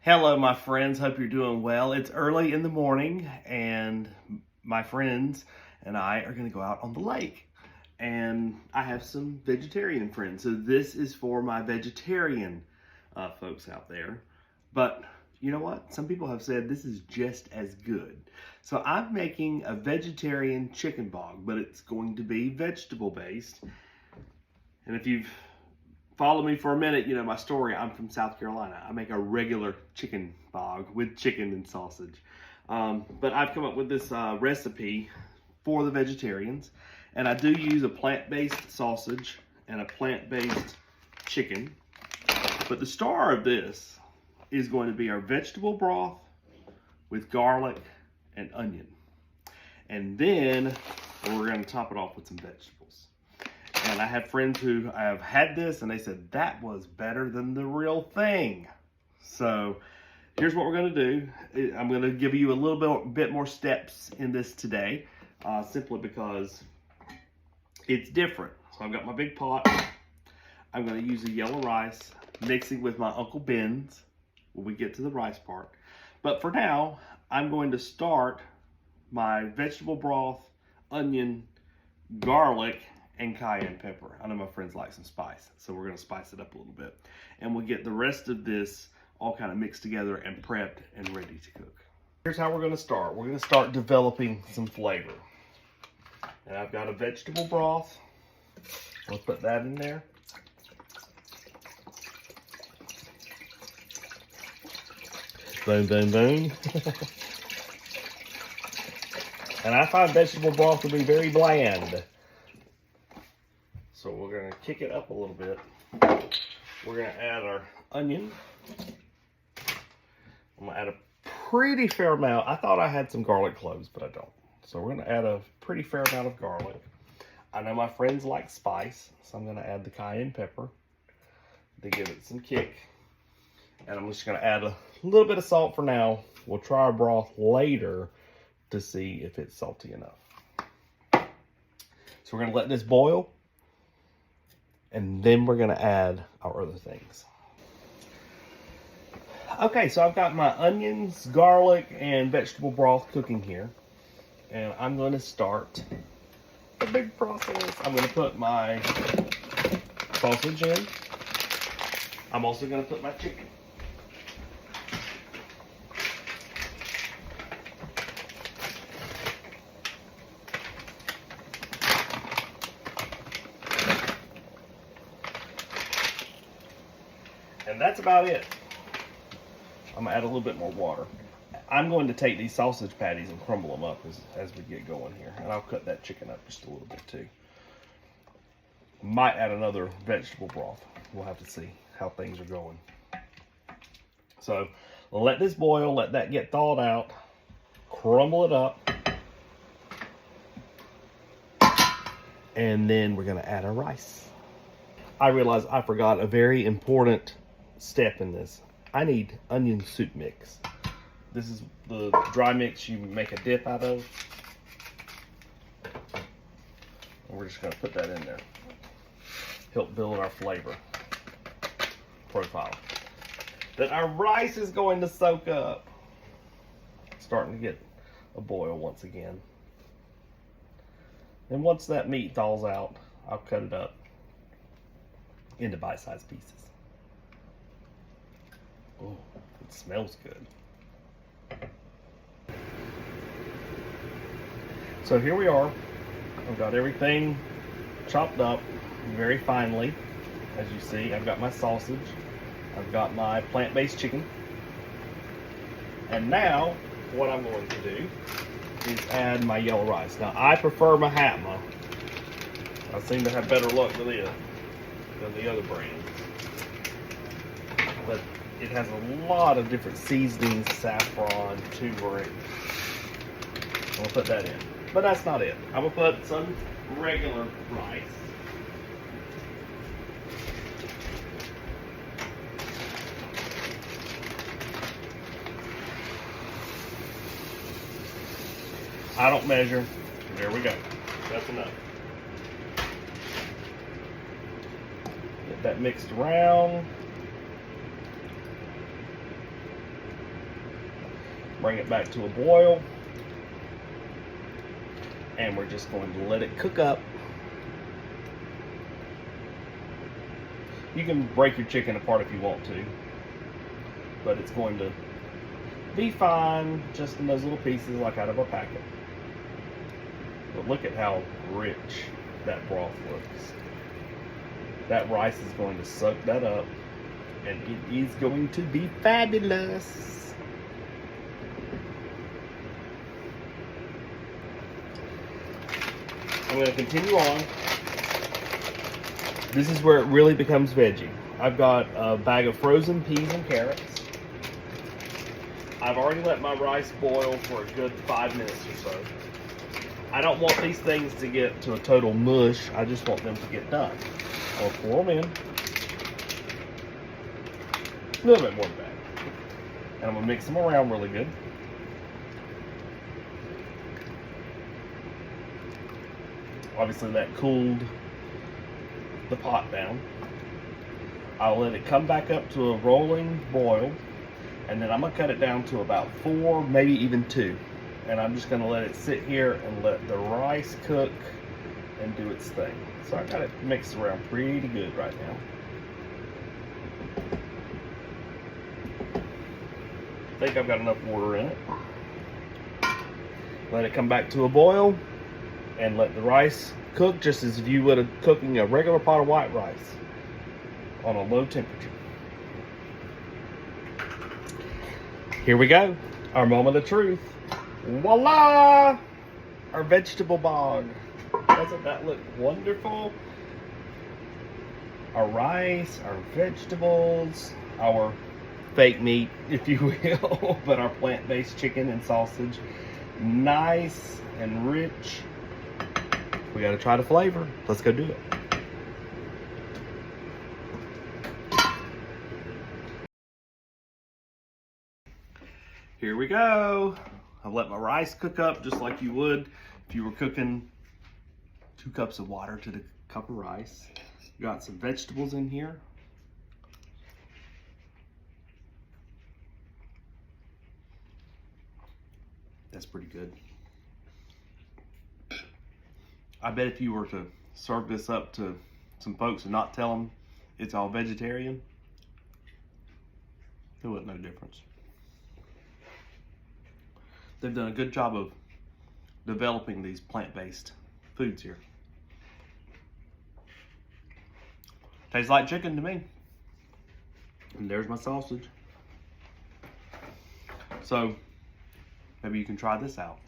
Hello, my friends. Hope you're doing well. It's early in the morning, and my friends and I are going to go out on the lake. And I have some vegetarian friends. So, this is for my vegetarian folks out there. But you know what? Some people have said this is just as good. So, I'm making a vegetarian chicken bog, but it's going to be vegetable based. And if you've followed me for a minute, you know my story. I'm from South Carolina. I make a regular chicken bog with chicken and sausage. But I've come up with this recipe for the vegetarians. And I do use a plant-based sausage and a plant-based chicken. But the star of this is going to be our vegetable broth with garlic and onion. And then we're going to top it off with some vegetables. And I have friends who have had this and they said that was better than the real thing. So here's what we're going to do. I'm going to give you a little bit more steps in this today, simply because it's different. So I've got my big pot. I'm going to use the yellow rice, mixing with my Uncle Ben's when we get to the rice part. But for now, I'm going to start my vegetable broth, onion, garlic, and cayenne pepper. I know my friends like some spice, so we're going to spice it up a little bit. And we'll get the rest of this all kind of mixed together and prepped and ready to cook. Here's how we're going to start. We're going to start developing some flavor. And I've got a vegetable broth. We'll put that in there. Boom, boom, boom. And I find vegetable broth to be very bland. So we're going to kick it up a little bit. We're going to add our onion. I'm going to add a pretty fair amount. I thought I had some garlic cloves, but I don't. So we're going to add a pretty fair amount of garlic. I know my friends like spice, so I'm going to add the cayenne pepper to give it some kick. And I'm just going to add a little bit of salt for now. We'll try our broth later to see if it's salty enough. So we're going to let this boil. And then we're going to add our other things. Okay, so I've got my onions, garlic, and vegetable broth cooking here. And I'm going to start the big process. I'm going to put my sausage in. I'm also going to put my chicken. And that's about it. I'm going to add a little bit more water. I'm going to take these sausage patties and crumble them up as we get going here. And I'll cut that chicken up just a little bit too. Might add another vegetable broth. We'll have to see how things are going. So we'll let this boil, let that get thawed out, crumble it up. And then we're going to add our rice. I realized I forgot a very important step in this. I need onion soup mix. This is the dry mix you make a dip out of. And we're just going to put that in there. Help build our flavor profile that our rice is going to soak up. Starting to get a boil once again. And once that meat thaws out, I'll cut it up into bite-sized pieces. Oh, it smells good. So here we are. I've got everything chopped up very finely. As you see, I've got my sausage. I've got my plant-based chicken. And now, what I'm going to do is add my yellow rice. Now, I prefer my Hatma. I seem to have better luck with it than the other brands. But it has a lot of different seasonings, saffron, turmeric. I'm going to put that in. But that's not it. I'm going to put some regular rice. I don't measure. There we go. That's enough. Get that mixed around. Bring it back to a boil. And we're just going to let it cook up. You can break your chicken apart if you want to, but it's going to be fine just in those little pieces like out of a packet. But look at how rich that broth looks. That rice is going to suck that up, and it is going to be fabulous. I'm going to continue on. This is where it really becomes veggie. I've got a bag of frozen peas and carrots. I've already let my rice boil for a good 5 minutes or so. I don't want these things to get to a total mush. I just want them to get done. I'll pour them in. A little bit more than that. And I'm going to mix them around really good. Obviously that cooled the pot down. I'll let it come back up to a rolling boil, and then I'm gonna cut it down to about 4, maybe even 2. And I'm just gonna let it sit here and let the rice cook and do its thing. So I got it mixed around pretty good right now. I think I've got enough water in it. Let it come back to a boil and let the rice cook just as if you would have cooking a regular pot of white rice on a low temperature. Here we go, our moment of truth. Voila! Our vegetable bog. Doesn't that look wonderful? Our rice, our vegetables, our fake meat, if you will, but our plant-based chicken and sausage. Nice and rich. We got to try the flavor. Let's go do it. Here we go. I've let my rice cook up just like you would if you were cooking 2 cups of water to the cup of rice. Got some vegetables in here. That's pretty good. I bet if you were to serve this up to some folks and not tell them it's all vegetarian, there wasn't no difference. They've done a good job of developing these plant-based foods here. Tastes like chicken to me. And there's my sausage. So maybe you can try this out.